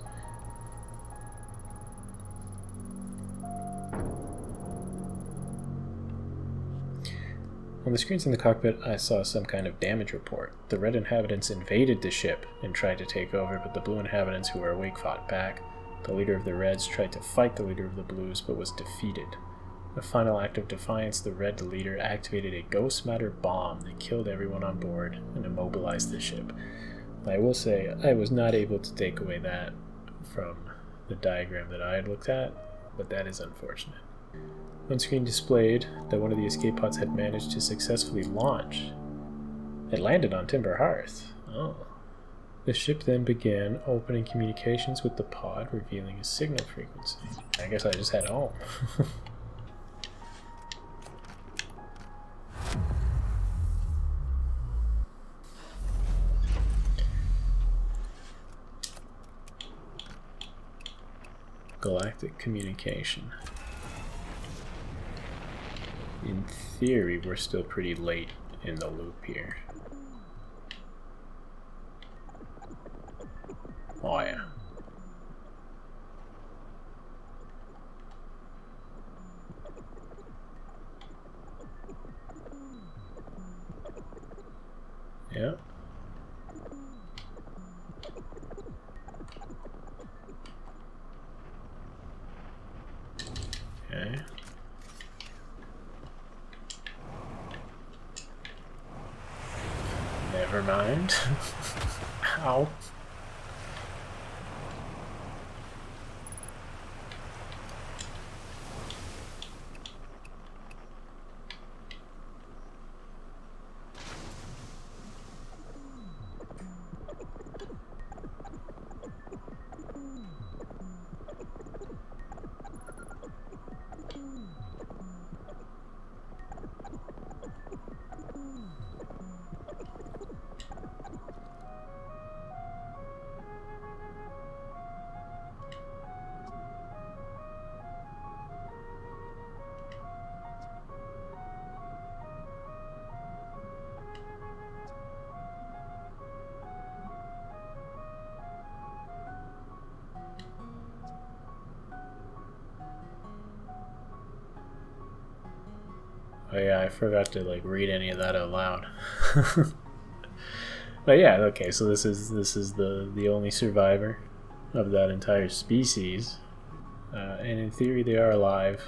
On the screens in the cockpit, I saw some kind of damage report. The red inhabitants invaded the ship and tried to take over, but the blue inhabitants who were awake fought back. The leader of the reds tried to fight the leader of the blues, but was defeated. In a final act of defiance, the red leader activated a ghost matter bomb that killed everyone on board and immobilized the ship. I will say, I was not able to take away that from the diagram that I had looked at, but that is unfortunate. On screen displayed that one of the escape pods had managed to successfully launch. It landed on Timber Hearth. Oh. The ship then began opening communications with the pod, revealing a signal frequency. I guess I just head home. Galactic communication. In theory, we're still pretty late in the loop here. Oh yeah. Yep. Okay. Never mind. Ow. Oh yeah, I forgot to like read any of that out loud. But yeah, okay, so this is the only survivor of that entire species. And in theory they are alive,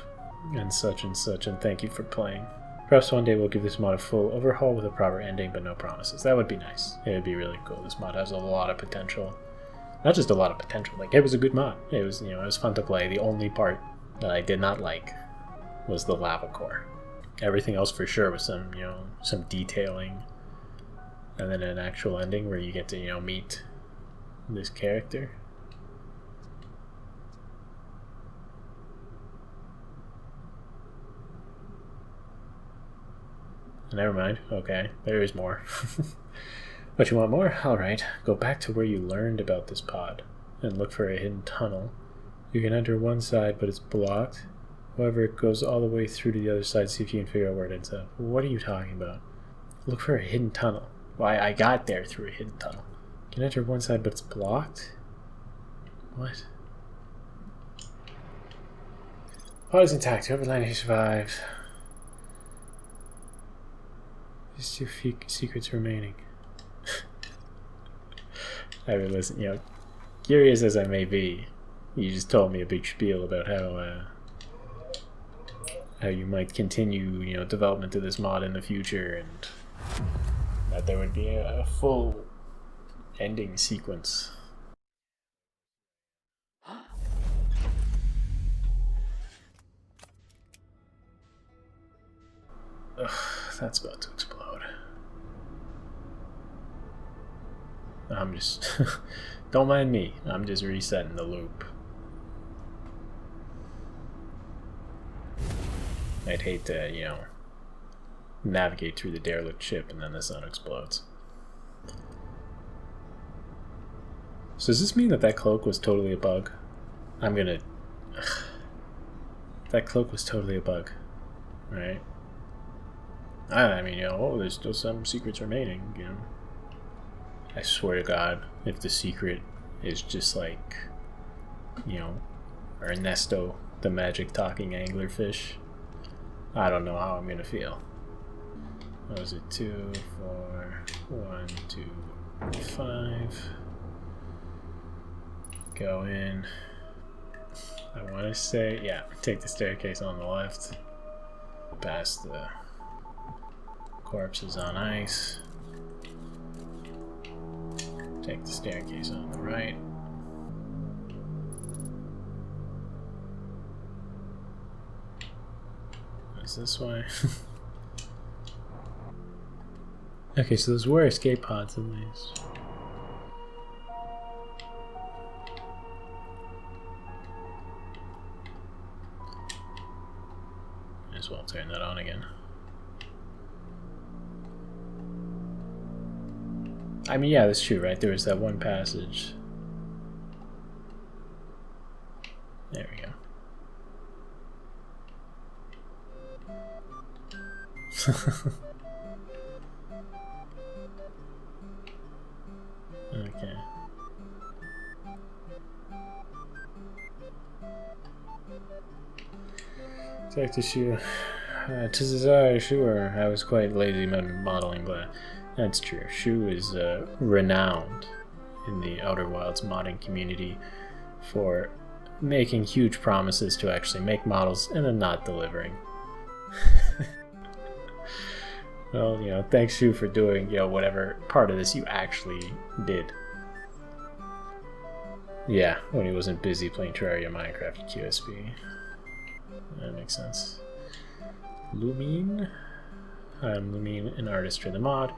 and such, and thank you for playing. Perhaps one day we'll give this mod a full overhaul with a proper ending, but no promises. That would be nice. It would be really cool. This mod has a lot of potential. Not just a lot of potential, like it was a good mod. It was, you know, it was fun to play. The only part that I did not like was the lava core. Everything else for sure was some, you know, some detailing, and then an actual ending where you get to, you know, meet this character. Never mind. Okay, there is more. But you want more? Alright, go back to where you learned about this pod and look for a hidden tunnel. You can enter one side, but it's blocked. However, it goes all the way through to the other side, see if you can figure out where it ends up. What are you talking about? Look for a hidden tunnel. Why, I got there through a hidden tunnel. You can enter one side, but it's blocked? What? Pod is intact. Whoever landed, he survived. There's 2 secrets remaining. I mean, listen, you know, curious as I may be, you just told me a big spiel about how you might continue, you know, development of this mod in the future, and that there would be a full ending sequence. Ugh, that's about to explode. I'm just... Don't mind me. I'm just resetting the loop. I'd hate to, you know, navigate through the derelict ship and then the sun explodes. So does this mean that that cloak was totally a bug? I'm gonna... That cloak was totally a bug. Right? I mean, you know, oh, there's still some secrets remaining, you know. I swear to God, if the secret is just like, you know, Ernesto, the magic talking anglerfish, I don't know how I'm gonna feel. What was it? 2, 4, 1, 2, 5. Go in. I want to say, yeah, take the staircase on the left. Past the corpses on ice. Take the staircase on the right. Is this way? Okay, so those were escape pods at least. Might as well turn that on again. I mean, yeah, that's true, right? There was that one passage. There we go. Okay. Talk to Shu. Tis desire, sure. I was quite lazy modeling, but that's true. Shu is renowned in the Outer Wilds modding community for making huge promises to actually make models and then not delivering. Well, you know, thanks Shu for doing, you know, whatever part of this you actually did. Yeah, when he wasn't busy playing Terraria, Minecraft, and QSP. That makes sense. Lumine. I'm Lumine, an artist for the mod.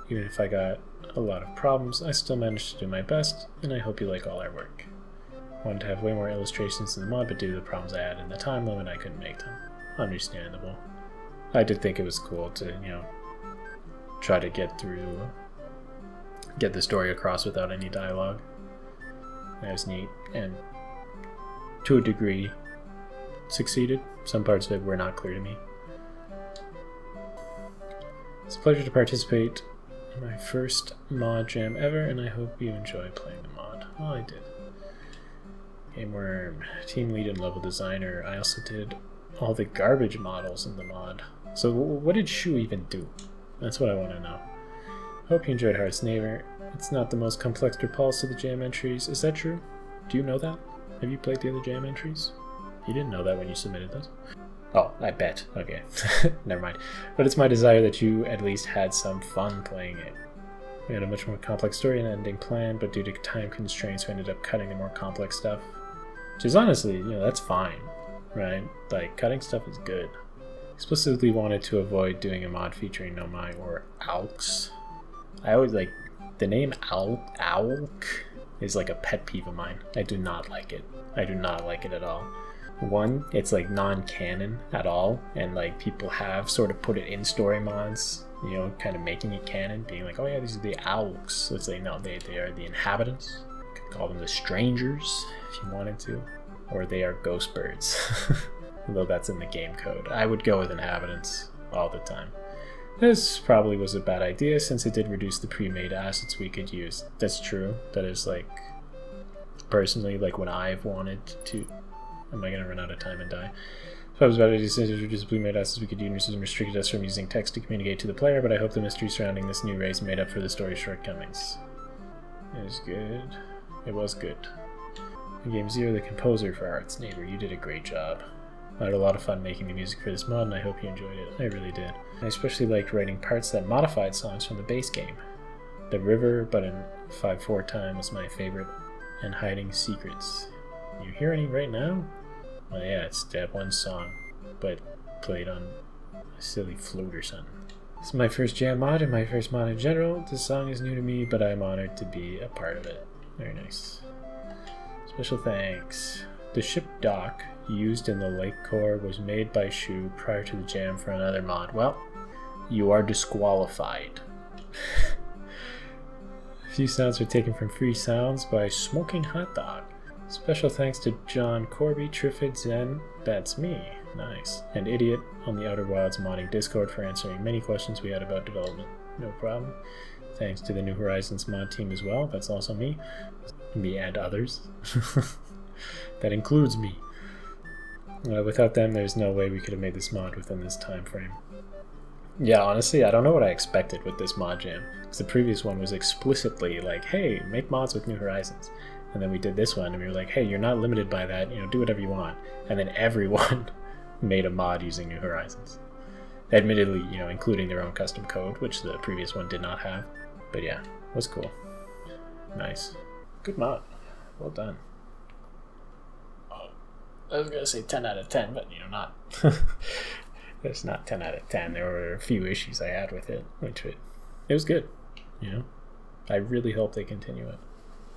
Even if I got a lot of problems, I still managed to do my best, and I hope you like all our work. I wanted to have way more illustrations in the mod, but due to the problems I had in the time limit, I couldn't make them. Understandable. I did think it was cool to, you know, try to get the story across without any dialogue. That was neat, and to a degree, succeeded. Some parts of it were not clear to me. It's a pleasure to participate in my first mod jam ever, and I hope you enjoy playing the mod. Well, I did. Game Worm, team lead and level designer. I also did all the garbage models in the mod. So what did Shu even do? That's what I want to know. Hope you enjoyed Hearth's Neighbour. It's not the most complex or pulse of the jam entries. Is that true? Do you know that? Have you played the other jam entries? You didn't know that when you submitted those? Oh, I bet. Okay. Never mind. But it's my desire that you at least had some fun playing it. We had a much more complex story and ending planned, but due to time constraints we ended up cutting the more complex stuff. Which is honestly, you know, that's fine. Right? Like, cutting stuff is good. Explicitly wanted to avoid doing a mod featuring Nomai or Alks. I always like the name Alk is like a pet peeve of mine. I do not like it. I do not like it at all. One, it's like non-canon at all, and like people have sort of put it in story mods, you know, kind of making it canon, being like, oh yeah, these are the Alks. So it's like, no, they are the inhabitants. You could call them the strangers if you wanted to, or they are ghost birds. Although that's in the game code. I would go with inhabitants all the time. This probably was a bad idea since it did reduce the pre-made assets we could use. That's true. That is like, personally, like when I've wanted to... Am I going to run out of time and die? So I was about to do since it reduced the pre-made assets we could use and restricted us from using text to communicate to the player, but I hope the mystery surrounding this new race made up for the story's shortcomings. It was good. It was good. Game Zero, the composer for Hearth's Neighbour, you did a great job. I had a lot of fun making the music for this mod, and I hope you enjoyed it. I really did. I especially liked writing parts that modified songs from the base game. The River, but in 5/4 time, was my favorite, and Hiding Secrets. You hear any right now? Well, yeah, it's that one song, but played on a silly flute or something. This is my first jam mod and my first mod in general. This song is new to me, but I'm honored to be a part of it. Very nice. Special thanks. The ship dock used in the lake core was made by Shu prior to the jam for another mod. Well, you are disqualified. A few sounds were taken from Free Sounds by Smoking Hot Dog. Special thanks to John Corby, Triffid, Zen, that's me, nice, and Idiot on the Outer Wilds modding Discord for answering many questions we had about development. No problem. Thanks to the New Horizons mod team as well, that's also me. Me and others. That includes me. Without them, there's no way we could have made this mod within this time frame. Yeah, honestly, I don't know what I expected with this mod jam, because the previous one was explicitly like, hey, make mods with New Horizons. And then we did this one, and we were like, hey, you're not limited by that, do whatever you want. And then everyone made a mod using New Horizons. Admittedly, including their own custom code, which the previous one did not have. But yeah, it was cool. Nice. Good mod. Well done. Oh, I was going to say 10 out of 10, but, not. It's not 10 out of 10. There were a few issues I had with it, which it was good. I really hope they continue it.